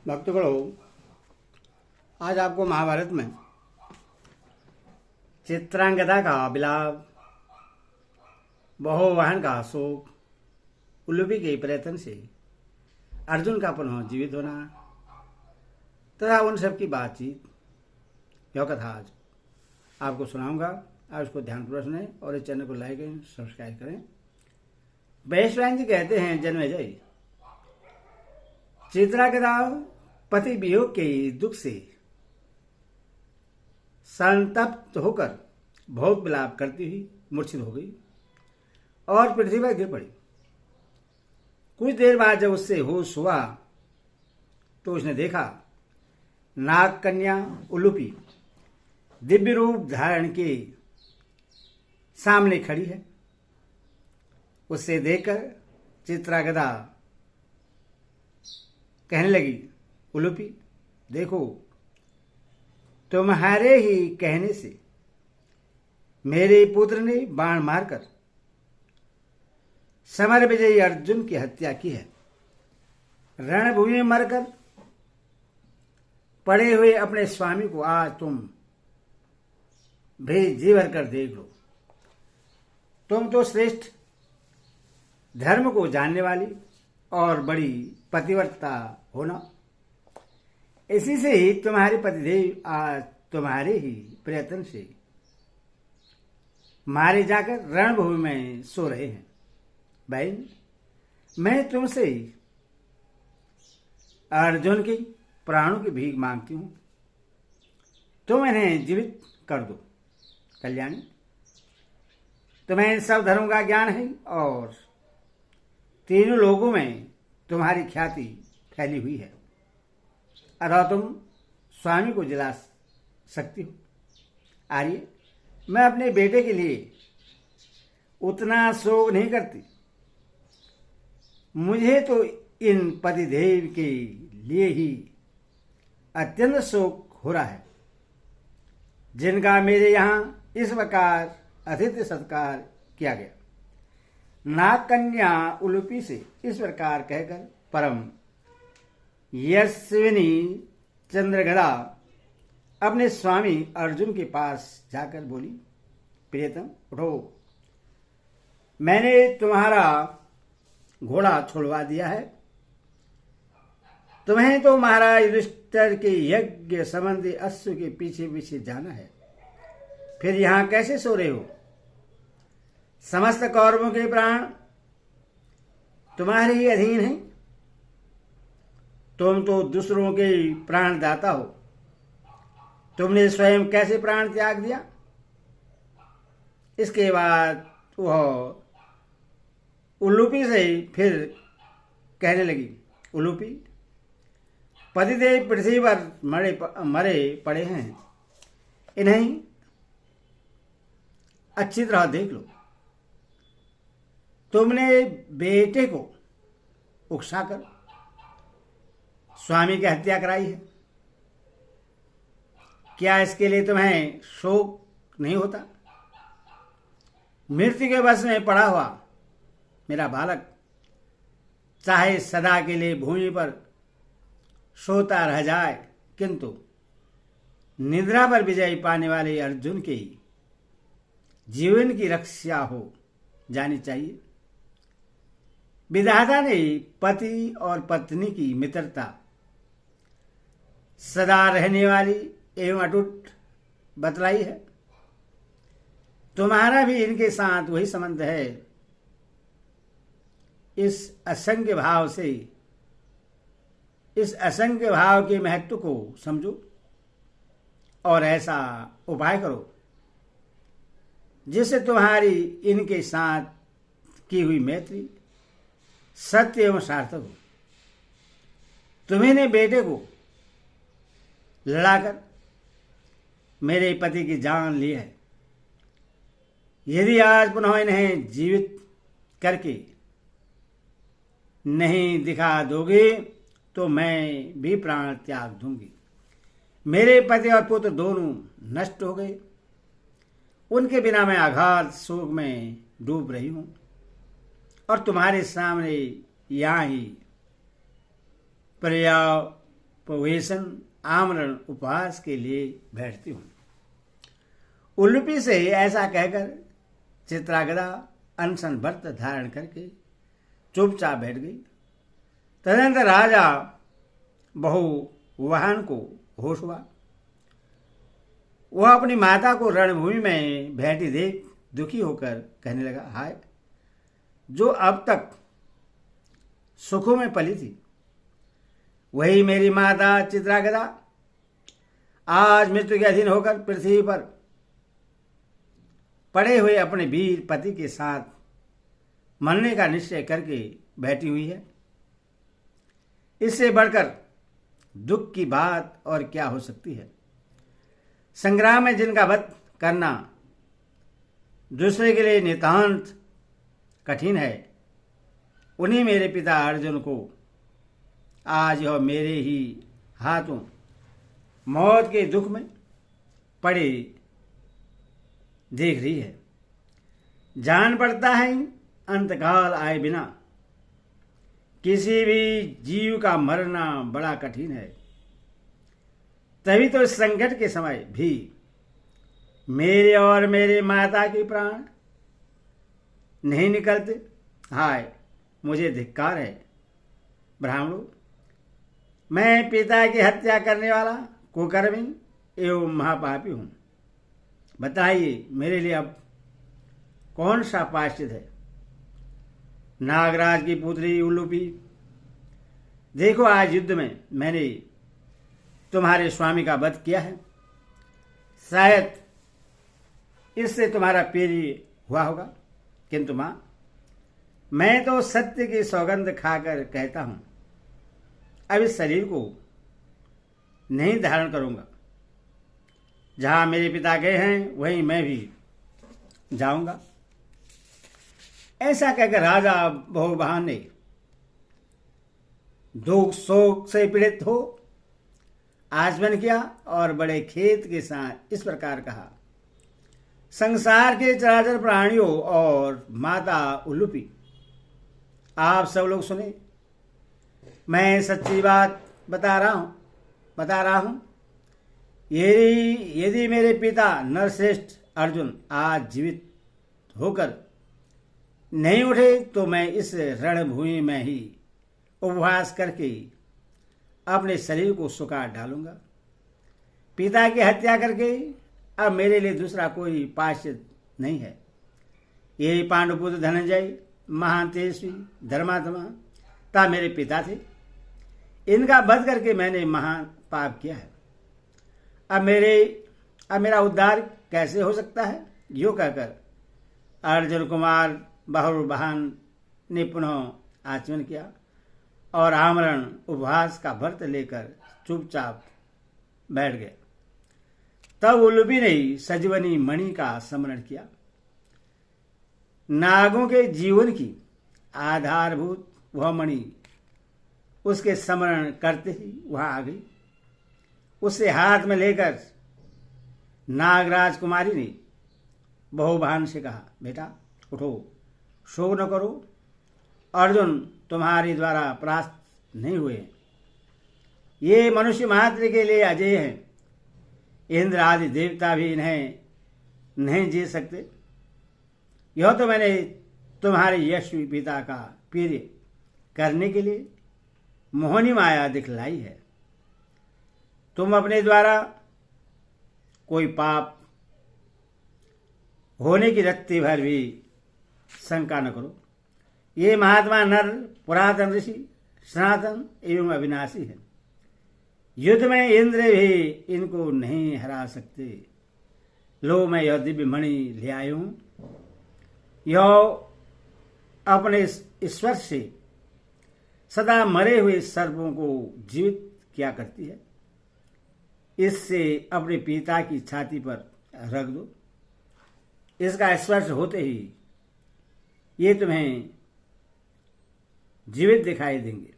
भक्तगणों, आज आपको महाभारत में चित्रांगदा का विलाप, बहुवाहन का शोक, उलूपी के प्रयत्न से अर्जुन का पुनः जीवित होना तथा उन सब की बातचीत, यह कथा आज आपको सुनाऊंगा। आप इसको ध्यानपूर्वक सुनें और इस चैनल को लाइक करें, सब्सक्राइब करें। वैश्वायन जी कहते हैं, जन्मेजय, चित्रांगदा पति वियोग के दुख से संतप्त होकर बहुत विलाप करती हुई मूर्छित हो गई और पृथ्वी पर गिर पड़ी। कुछ देर बाद जब उससे होश हुआ तो उसने देखा नाग कन्या उलूपी दिव्य रूप धारण के सामने खड़ी है। उससे देखकर चित्रांगदा कहने लगी, उलूपी, देखो, तुम्हारे ही कहने से मेरे पुत्र ने बाण मारकर समर विजयी अर्जुन की हत्या की है। रणभूमि में मरकर पड़े हुए अपने स्वामी को आज तुम भी जी भर कर देख लो। तुम तो श्रेष्ठ धर्म को जानने वाली और बड़ी पतिव्रता हो ना। इसी से ही तुम्हारे पतिदेव आज तुम्हारे ही प्रयत्न से मारे जाकर रणभूमि में सो रहे हैं। बहन, मैं तुमसे अर्जुन की प्राणों की भीख मांगती हूं, तुम इन्हें जीवित कर दो। कल्याणी, तुम्हें सब धर्मों का ज्ञान है और तीनों लोगों में तुम्हारी ख्याति फैली हुई है, अतः तुम स्वामी को जिला सकती हो। आर्य, मैं अपने बेटे के लिए उतना शोक नहीं करती। मुझे तो इन पतिदेव के लिए ही अत्यंत शोक हो रहा है, जिनका मेरे यहाँ इस प्रकार अतिथि सत्कार किया गया। नाग कन्या उलूपी से इस प्रकार कहकर परम यशस्विनी चंद्रगदा अपने स्वामी अर्जुन के पास जाकर बोली, प्रियतम, उठो, मैंने तुम्हारा घोड़ा छुड़वा दिया है। तुम्हें तो महाराज युधिष्ठिर के यज्ञ संबंधी अश्व के पीछे पीछे जाना है, फिर यहां कैसे सो रहे हो? समस्त कौरवों के प्राण तुम्हारे ही अधीन हैं। तुम तो दूसरों के प्राण दाता हो, तुमने स्वयं कैसे प्राण त्याग दिया? इसके बाद वह उलूपी से फिर कहने लगी, उलूपी, पतिदेव पृथ्वी पर मरे पड़े हैं, इन्हें अच्छी तरह देख लो। तुमने बेटे को उकसाकर स्वामी की हत्या कराई है। क्या इसके लिए तुम्हें शोक नहीं होता? मृत्यु के वश में पड़ा हुआ मेरा बालक चाहे सदा के लिए भूमि पर सोता रह जाए, किंतु निद्रा पर विजय पाने वाले अर्जुन के ही जीवन की रक्षा हो जानी चाहिए। विधाता ने पति और पत्नी की मित्रता सदा रहने वाली एवं अटूट बतलाई है। तुम्हारा भी इनके साथ वही संबंध है। इस असंख्य भाव के महत्व को समझो और ऐसा उपाय करो जिससे तुम्हारी इनके साथ की हुई मैत्री सत्य एवं सार्थक हो। तुम्ही ने बेटे को लड़ाकर मेरे पति की जान ली है। यदि आज पुनः इन्हें जीवित करके नहीं दिखा दोगे तो मैं भी प्राण त्याग दूंगी। मेरे पति और पुत्र दोनों नष्ट हो गए, उनके बिना मैं अगाध शोक में डूब रही हूं और तुम्हारे सामने यहाँ ही प्रवेशन आमरण उपवास के लिए बैठती हूँ। उल्लूपी से ऐसा कहकर चित्रागदा अनशन व्रत धारण करके चुपचाप बैठ गई। तदनंतर राजा बहुवाहन को होश हुआ। वह अपनी माता को रणभूमि में बैठी देख दुखी होकर कहने लगा, हाय, जो अब तक सुखों में पली थी वही मेरी माता चित्रागदा आज मृत्यु के अधीन होकर पृथ्वी पर पड़े हुए अपने वीर पति के साथ मरने का निश्चय करके बैठी हुई है। इससे बढ़कर दुख की बात और क्या हो सकती है। संग्राम में जिनका वध करना दूसरे के लिए नितांत कठिन है, उन्हीं मेरे पिता अर्जुन को आज यह मेरे ही हाथों मौत के दुख में पड़े देख रही है। जान पड़ता है अंतकाल आए बिना किसी भी जीव का मरना बड़ा कठिन है। तभी तो इस संकट के समय भी मेरे और मेरे माता के प्राण नहीं निकलते। हाय, मुझे धिक्कार है ब्राह्मणों, मैं पिता की हत्या करने वाला कुकर्मी एवं महापापी हूं। बताइए मेरे लिए अब कौन सा प्रायश्चित है। नागराज की पुत्री उल्लूपी, देखो आज युद्ध में मैंने तुम्हारे स्वामी का वध किया है। शायद इससे तुम्हारा प्रिय हुआ होगा, किंतु मां, मैं तो सत्य की सौगंध खाकर कहता हूं, अब इस शरीर को नहीं धारण करूंगा। जहां मेरे पिता गए हैं वहीं मैं भी जाऊंगा। ऐसा कहकर राजा बहुवाहन ने दुख शोक से पीड़ित हो आचमन किया और बड़े खेत के साथ इस प्रकार कहा, संसार के चराचर प्राणियों और माता उल्लूपी, आप सब लोग सुने, मैं सच्ची बात बता रहा हूं। यदि मेरे पिता नरश्रेष्ठ अर्जुन आज जीवित होकर नहीं उठे तो मैं इस रणभूमि में ही उपवास करके अपने शरीर को सुखा डालूंगा। पिता की हत्या करके अब मेरे लिए दूसरा कोई प्रायश्चित नहीं है। ये पांडुपुत्र धनंजय महान तेजस्वी धर्मात्मा ता मेरे पिता थे। इनका वध करके मैंने महान पाप किया है। अब मेरा उद्धार कैसे हो सकता है। यो कहकर अर्जुन कुमार बहुवाहन ने पुनः आचमन किया और आमरण उपवास का व्रत लेकर चुपचाप बैठ गया। तब उल्लूपी ने सजीवनी मणि का स्मरण किया। नागों के जीवन की आधारभूत वह मणि उसके स्मरण करते ही वहां आ गई। उसे हाथ में लेकर नागराज कुमारी ने बहुवाहन से कहा, बेटा उठो, शोक न करो, अर्जुन तुम्हारे द्वारा परास्त नहीं हुए। ये मनुष्य मात्र के लिए अजय हैं। इंद्र आदि देवता भी इन्हें नहीं जीत सकते। यह तो मैंने तुम्हारे यशस्वी पिता का प्रिय करने के लिए मोहनी माया दिखलाई है। तुम अपने द्वारा कोई पाप होने की रत्ती भर भी शंका न करो। ये महात्मा नर पुरातन ऋषि सनातन एवं अविनाशी है। युद्ध में इंद्र भी इनको नहीं हरा सकते। लो, मैं यह दिव्य मणि ले आया हूं। यह अपने ईश्वर से सदा मरे हुए सर्पों को जीवित किया करती है। इससे अपने पिता की छाती पर रख दो। इसका स्पर्श होते ही ये तुम्हें जीवित दिखाई देंगे।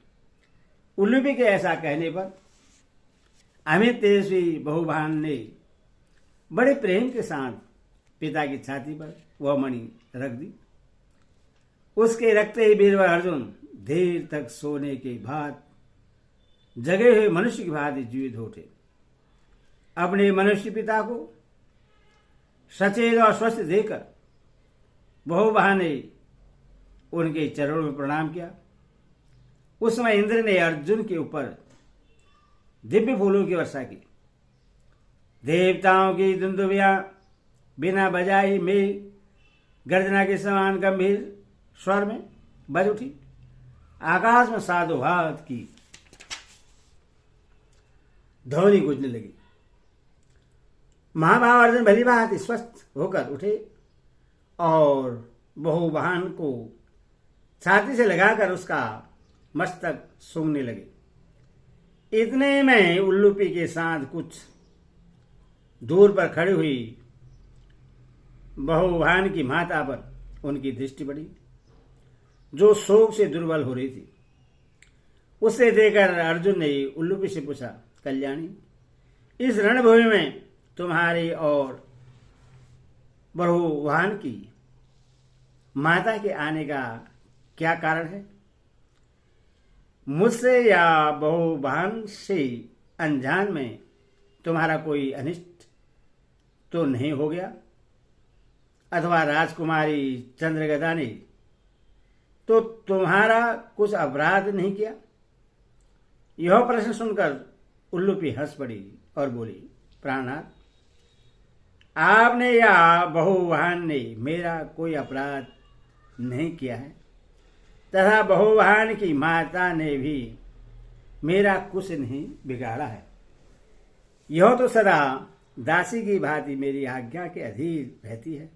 उल्लूपी के ऐसा कहने पर अमित तेजस्वी बहुवाहन ने बड़े प्रेम के साथ पिता की छाती पर वह मणि रख दी। उसके रखते ही वीरवर अर्जुन देर तक सोने के बाद जगे हुए मनुष्य की भांति जीवित हो उठे। अपने मनुष्य पिता को सचेत और स्वस्थ देकर बहुबहा ने उनके चरणों में प्रणाम किया। उस समय इंद्र ने अर्जुन के ऊपर दिव्य फूलों की वर्षा की। देवताओं की दुंदुभियां बिना बजाई में गर्जना के समान गंभीर स्वर में बज उठी। आकाश में साधुवाद की ध्वनि गूंजने लगी। महाभाव अर्जुन भली भांति स्वस्थ होकर उठे और बहुवाहन को छाती से लगाकर उसका मस्तक सूंघने लगे। इतने में उल्लूपी के साथ कुछ दूर पर खड़ी हुई बहुवाहन की माता पर उनकी दृष्टि पड़ी, जो शोक से दुर्बल हो रही थी। उसे देखकर अर्जुन ने उल्लूपी से पूछा, कल्याणी, इस रणभूमि में तुम्हारी और बहुवाहन की माता के आने का क्या कारण है? मुझसे या बहुवाहन से अनजान में तुम्हारा कोई अनिष्ट तो नहीं हो गया? अथवा राजकुमारी चंद्रगदा ने तो तुम्हारा कुछ अपराध नहीं किया? यह प्रश्न सुनकर उल्लूपी हंस पड़ी और बोली, प्राणनाथ, आपने या बहुवाहन ने मेरा कोई अपराध नहीं किया है, तथा बहुवाहन की माता ने भी मेरा कुछ नहीं बिगाड़ा है। यह तो सदा दासी की भांति मेरी आज्ञा के अधीन रहती है।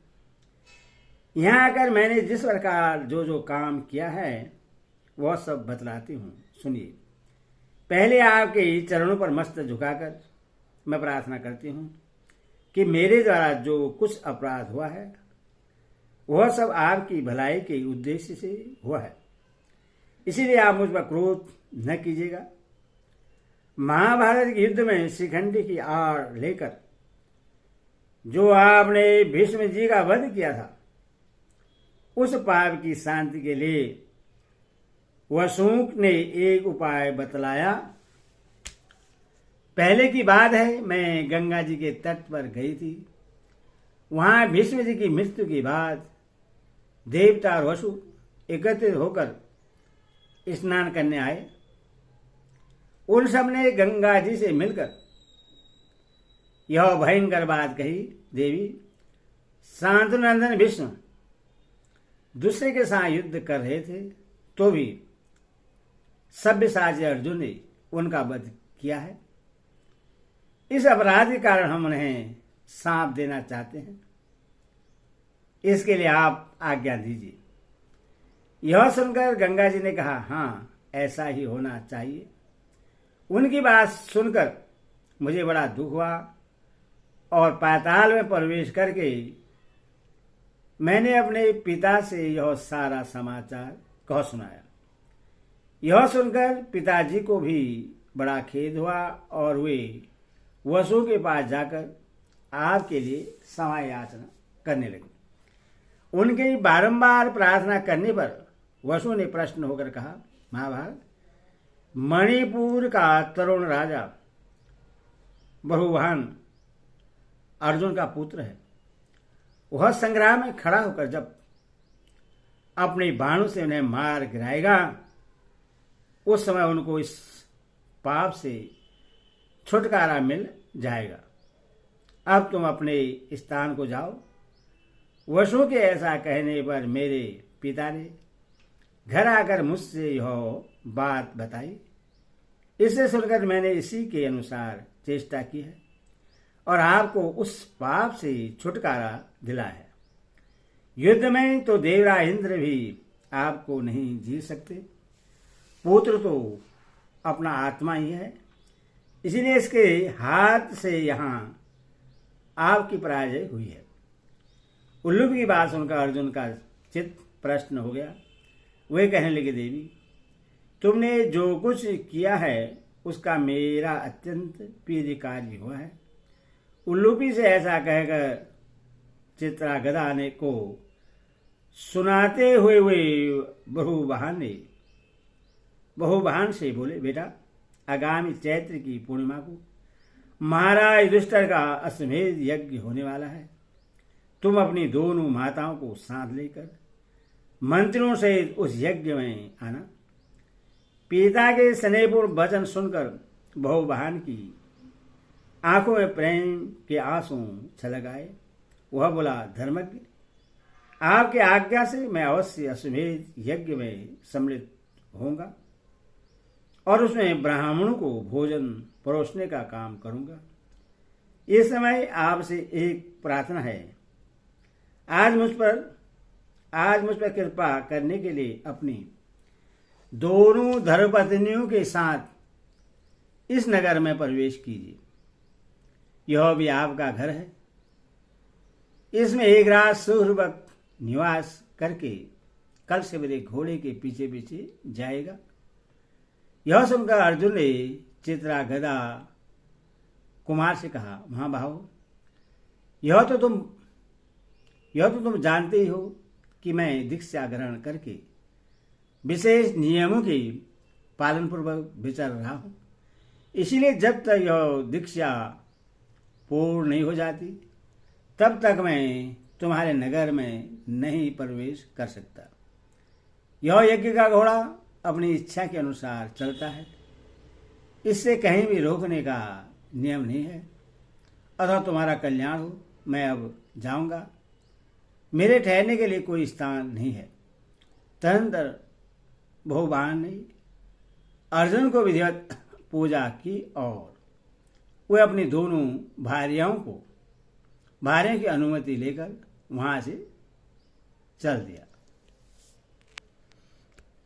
यहाँ आकर मैंने जिस प्रकार जो जो काम किया है वह सब बतलाती हूँ, सुनिए। पहले आपके चरणों पर मस्त झुकाकर मैं प्रार्थना करती हूँ कि मेरे द्वारा जो कुछ अपराध हुआ है वह सब आपकी भलाई के उद्देश्य से हुआ है, इसीलिए आप मुझ पर क्रोध न कीजिएगा। महाभारत के युद्ध में शिखंडी की आड़ लेकर जो आपने भीष्म जी का वध किया था, उस पाप की शांति के लिए वसुक ने एक उपाय बतलाया। पहले की बात है, मैं गंगा जी के तट पर गई थी। वहां भीष्म जी की मृत्यु के बाद देवता और वसु एकत्रित होकर स्नान करने आए। उन सब ने गंगा जी से मिलकर यह भयंकर बात कही, देवी, शांतनुनंदन भीष्म दूसरे के साथ युद्ध कर रहे थे तो भी सव्यसाची अर्जुन ने उनका वध किया है। इस अपराध के कारण हम उन्हें सांप देना चाहते हैं। इसके लिए आप आज्ञा दीजिए। यह सुनकर गंगा जी ने कहा, हाँ, ऐसा ही होना चाहिए। उनकी बात सुनकर मुझे बड़ा दुख हुआ और पाताल में प्रवेश करके मैंने अपने पिता से यह सारा समाचार कह सुनाया। यह सुनकर पिताजी को भी बड़ा खेद हुआ और वे वसु के पास जाकर आपके लिए क्षमा याचना करने लगे। उनके बारंबार प्रार्थना करने पर वसु ने प्रश्न होकर कहा, महाभारत, मणिपुर का तरुण राजा बहुवाहन अर्जुन का पुत्र है। वह संग्राम में खड़ा होकर जब अपने बाणों से उन्हें मार गिराएगा, उस समय उनको इस पाप से छुटकारा मिल जाएगा। अब तुम अपने स्थान को जाओ। वसु के ऐसा कहने पर मेरे पिता ने घर आकर मुझसे यह बात बताई। इसे सुनकर मैंने इसी के अनुसार चेष्टा की है और आपको उस पाप से छुटकारा दिला है। युद्ध में तो देवराज इंद्र भी आपको नहीं जीत सकते। पुत्र तो अपना आत्मा ही है, इसीलिए इसके हाथ से यहाँ आपकी पराजय हुई है। उल्लू की बात सुनकर अर्जुन का चित्त प्रश्न हो गया। वे कहने लगे, देवी, तुमने जो कुछ किया है उसका मेरा अत्यंत प्रिय कार्य हुआ है। उल्लूपी से ऐसा कहकर चित्रागदा ने को सुनाते हुए वे बहुवाहन से बोले, बेटा, आगामी चैत्र की पूर्णिमा को महाराज युधिष्ठिर का अश्वमेध यज्ञ होने वाला है। तुम अपनी दोनों माताओं को साथ लेकर मंत्रियों से उस यज्ञ में आना। पिता के स्नेहपूर्ण वचन सुनकर बहुबहन की आंखों में प्रेम के आंसू छलक आए। वह बोला, धर्मज्ञ, आपके आज्ञा से मैं अवश्य अश्वमेध यज्ञ में सम्मिलित होऊंगा और उसमें ब्राह्मणों को भोजन परोसने का काम करूंगा। इस समय आपसे एक प्रार्थना है। आज मुझ पर कृपा करने के लिए अपनी दोनों धर्मपत्नियों के साथ इस नगर में प्रवेश कीजिए। यह भी आपका घर है। इसमें एक रात सुखपूर्वक निवास करके कल से मेरे घोड़े के पीछे पीछे जाएगा। यह सुनकर अर्जुन ने चित्रागदा कुमार से कहा, महाबाहो, यह तो तुम जानते ही हो कि मैं दीक्षा ग्रहण करके विशेष नियमों के पालन पूर्वक विचर रहा हूं। इसीलिए जब तक यह दीक्षा पूर्ण नहीं हो जाती तब तक मैं तुम्हारे नगर में नहीं प्रवेश कर सकता। यह यज्ञ का घोड़ा अपनी इच्छा के अनुसार चलता है। इससे कहीं भी रोकने का नियम नहीं है। अतः तुम्हारा कल्याण हो। मैं अब जाऊंगा। मेरे ठहरने के लिए कोई स्थान नहीं है। तदनंतर बहुबहन ने अर्जुन को विधिवत पूजा की और वे अपनी दोनों भार्याओं की अनुमति लेकर वहां से चल दिया।